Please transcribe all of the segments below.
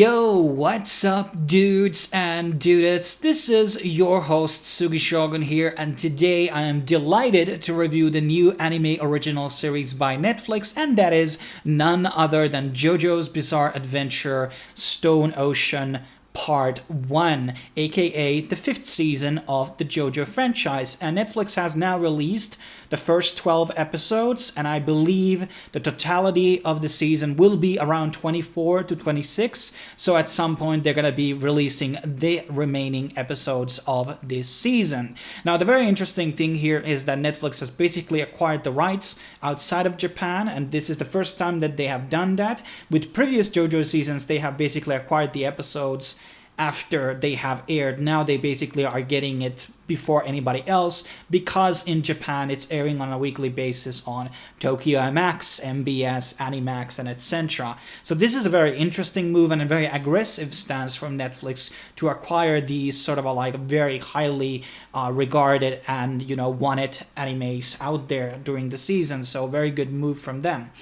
Yo, what's up, dudes and dudettes? This is your host, Sugi Shogun here, and today I am delighted to review the new anime original series by Netflix, and that is none other than JoJo's Bizarre Adventure Stone Ocean Part 1, aka the 5th season of the JoJo franchise. And Netflix has now released the first 12 episodes, and I believe the totality of the season will be around 24 to 26. So at some point they're going to be releasing the remaining episodes of this season. Now the very interesting thing here is that Netflix has basically acquired the rights outside of Japan, and this is the first time that they have done that. With previous JoJo seasons, they have basically acquired the episodes after they have aired. Now they basically are getting it before anybody else, because in Japan it's airing on a weekly basis on Tokyo MX, MBS, Animax, and etc. So this is a very interesting move and a very aggressive stance from Netflix to acquire these sort of very highly regarded and wanted animes out there during the season. So very good move from them.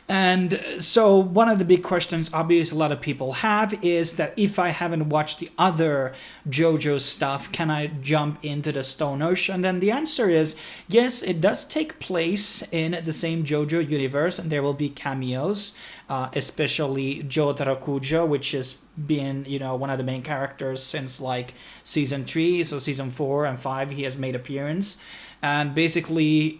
And so one of the big questions obviously a lot of people have is that if I haven't watched the other JoJo stuff, can I jump into the Stone Ocean? Then the answer is yes, it does take place in the same JoJo universe, and there will be cameos, especially Jotaro Kujo, which has been one of the main characters since season 3, so season 4 and 5 he has made appearance. And basically,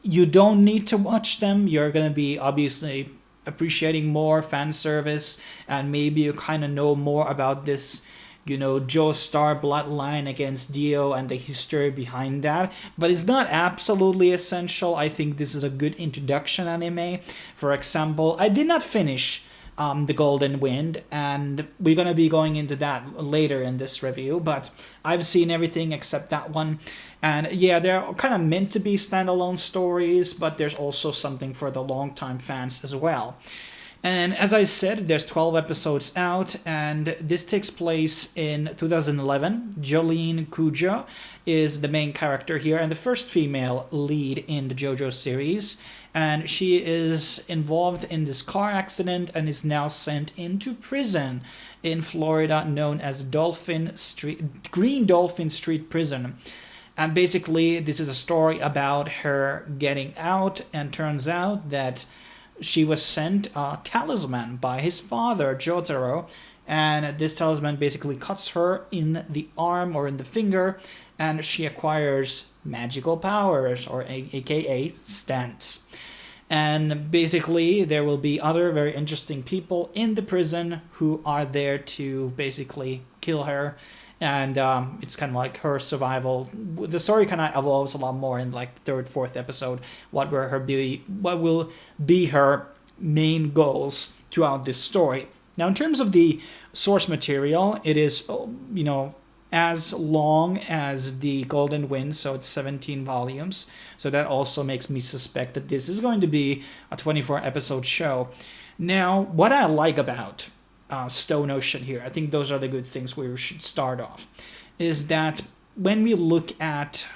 you don't need to watch them. You're going to be obviously appreciating more fan service, and maybe you kind of know more about this, Joestar bloodline against Dio and the history behind that. But it's not absolutely essential. I think this is a good introduction anime. For example, I did not finish The Golden Wind, and we're going to be going into that later in this review, but I've seen everything except that one. And yeah, they're kind of meant to be standalone stories, but there's also something for the longtime fans as well. And as I said, there's 12 episodes out, and this takes place in 2011. Jolyne Cujoh is the main character here, and the first female lead in the JoJo series. And she is involved in this car accident and is now sent into prison in Florida, known as Green Dolphin Street Prison. And basically, this is a story about her getting out, and turns out that she was sent a talisman by his father, Jotaro, and this talisman basically cuts her in the arm or in the finger, and she acquires magical powers, or aka stents. And basically, there will be other very interesting people in the prison who are there to basically kill her. And it's kind of like her survival. The story kind of evolves a lot more in the third, fourth episode. What will be her main goals throughout this story? Now, in terms of the source material, it is as long as the Golden Wind, so it's 17 volumes. So that also makes me suspect that this is going to be a 24-episode show. Now, what I like about Stone Ocean here, I think those are the good things we should start off, is that when we look at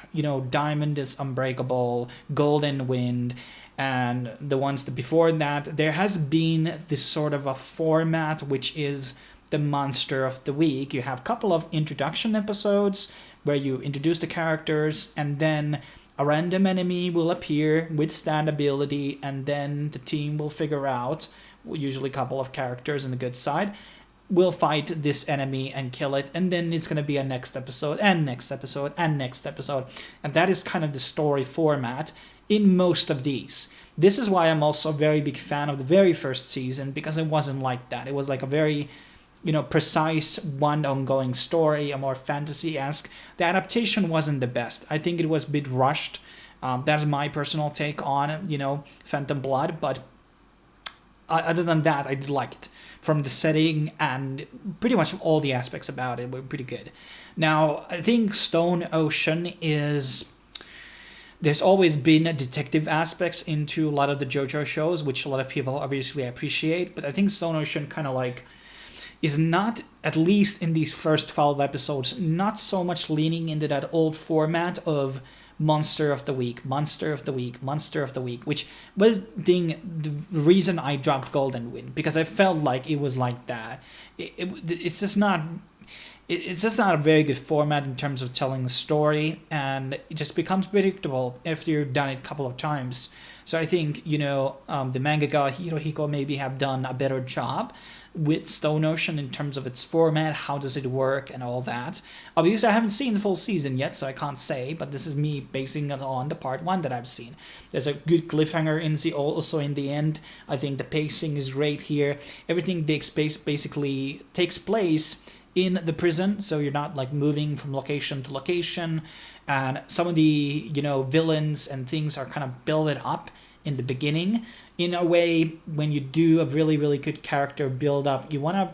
Diamond is Unbreakable, Golden Wind, and the ones before that, there has been this sort of a format which is the monster of the week. You have a couple of introduction episodes where you introduce the characters, and then a random enemy will appear with stand ability, and then the team will figure out, usually a couple of characters on the good side, will fight this enemy and kill it, and then it's going to be a next episode, and next episode, and next episode. And that is kind of the story format in most of these. This is why I'm also a very big fan of the very first season, because it wasn't like that. It was like a very precise one ongoing story, a more fantasy-esque. The adaptation wasn't the best. I think it was a bit rushed. That's my personal take on, Phantom Blood, but other than that, I did like it. From the setting and pretty much all the aspects about it were pretty good. Now, I think Stone Ocean there's always been detective aspects into a lot of the JoJo shows, which a lot of people obviously appreciate, but I think Stone Ocean kind of is not, at least in these first 12 episodes, not so much leaning into that old format of monster of the week, which was the reason I dropped Golden Wind, because I felt like it was like that. It's just not a very good format in terms of telling the story, and it just becomes predictable after you've done it a couple of times. So I think, the mangaka Hirohiko maybe have done a better job with Stone Ocean in terms of its format, how does it work, and all that. Obviously, I haven't seen the full season yet, so I can't say, but this is me basing it on the part 1 that I've seen. There's a good cliffhanger also in the end. I think the pacing is great here. Everything basically takes place in the prison, so you're not like moving from location to location, and some of the villains and things are kind of built up in the beginning. In a way, when you do a really, really good character build up, you want to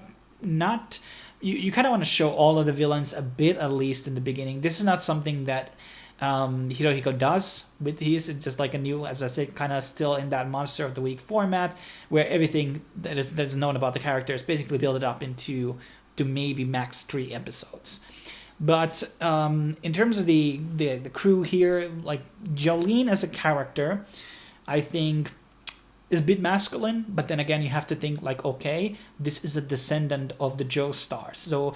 you kind of want to show all of the villains a bit, at least in the beginning. This is not something that Hirohiko does with his. It's just like a new, as I said, kind of still in that monster of the week format, where everything that is known about the character is basically built up to maybe max 3 episodes. But in terms of the crew here, like Jolene as a character, I think is a bit masculine, but then again you have to think like, okay, this is a descendant of the Joestars, so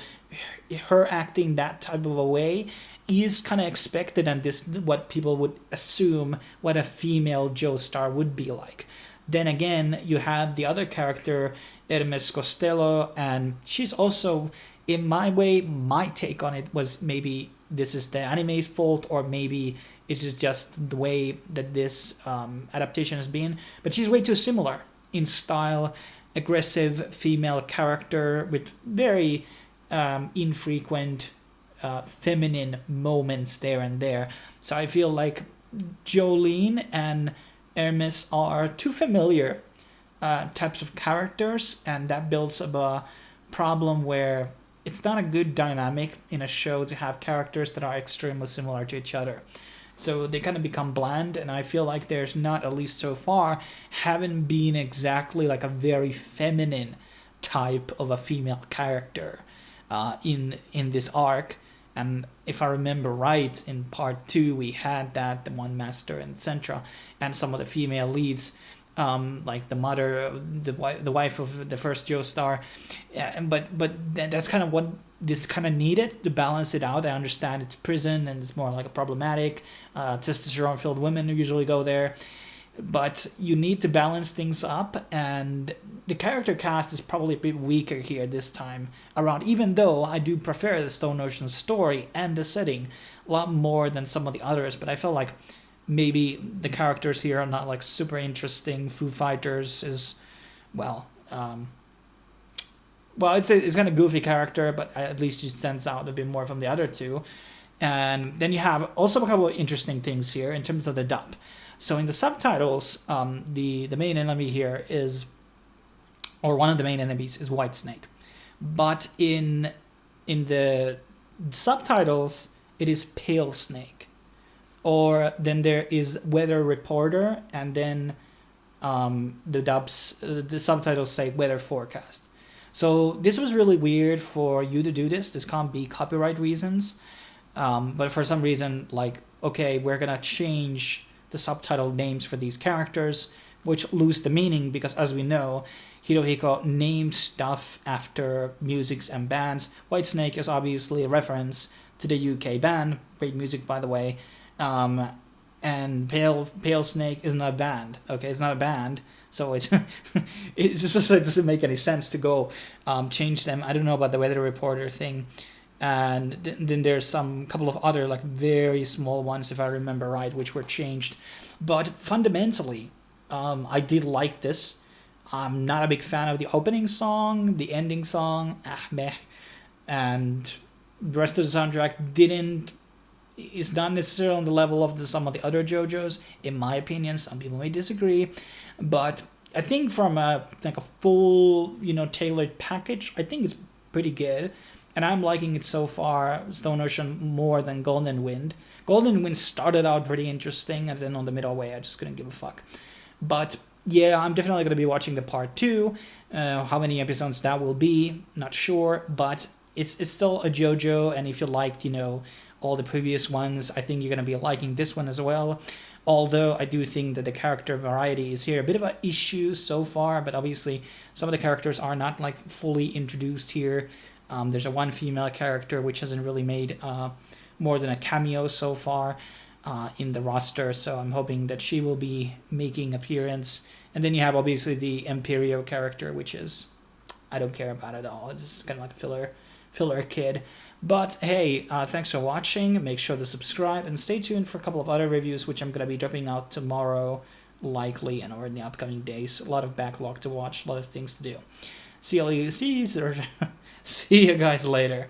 her acting that type of a way is kind of expected, and this what people would assume what a female Joestar would be like. Then again, you have the other character, Hermes Costello, and she's also, in my way, my take on it was maybe this is the anime's fault, or maybe it's just the way that this adaptation has been. But she's way too similar in style, aggressive female character with very infrequent feminine moments there and there. So I feel like Jolene and Hermes are too familiar types of characters, and that builds up a problem where it's not a good dynamic in a show to have characters that are extremely similar to each other. So they kind of become bland, and I feel like there's not, at least so far, haven't been exactly like a very feminine type of a female character in this arc. And if I remember right, in part 2 we had that, the one master, etc., and some of the female leads, like the mother, the wife of the first Joestar, but that's kind of what this kind of needed to balance it out. I understand it's prison and it's more like a problematic, testosterone-filled women who usually go there, but you need to balance things up, and the character cast is probably a bit weaker here this time around, even though I do prefer the Stone Ocean story and the setting a lot more than some of the others. But I felt like maybe the characters here are not like super interesting. Foo Fighters is, it's kind of goofy character, but at least she stands out a bit more from the other two. And then you have also a couple of interesting things here in terms of the dub. So in the subtitles, the main enemy here is, or one of the main enemies is Whitesnake, but in the subtitles it is Pale Snake, or then there is Weather Reporter, and then the subtitles say Weather Forecast. So this was really weird for you to do this. This can't be copyright reasons, but for some reason, like, okay, we're gonna change the subtitle names for these characters, which lose the meaning, because as we know, Hirohiko names stuff after musics and bands. Whitesnake is obviously a reference to the UK band, great music by the way, and Pale Snake is not a band. Okay, it's not a band, so it just it doesn't make any sense to go change them. I don't know about the Weather Reporter thing. And then there's some couple of other like very small ones, if I remember right, which were changed. But fundamentally, I did like this. I'm not a big fan of the opening song, the ending song, meh, and the rest of the soundtrack is not necessarily on the level of some of the other JoJo's, in my opinion. Some people may disagree, but I think from a full, tailored package, I think it's pretty good. And I'm liking it so far, Stone Ocean, more than Golden Wind. Golden Wind started out pretty interesting, and then on the middle way, I just couldn't give a fuck. But yeah, I'm definitely going to be watching the part 2. How many episodes that will be, not sure. But it's still a JoJo, and if you liked, all the previous ones. I think you're going to be liking this one as well. Although I do think that the character variety is here a bit of an issue so far, but obviously some of the characters are not like fully introduced here. There's a one female character which hasn't really made more than a cameo so far in the roster, so I'm hoping that she will be making appearance. And then you have obviously the Imperio character, which is, I don't care about it at all. It's kind of like a filler kid. But hey, thanks for watching. Make sure to subscribe and stay tuned for a couple of other reviews, which I'm going to be dropping out tomorrow, likely, and or in the upcoming days. A lot of backlog to watch, a lot of things to do. See you guys later.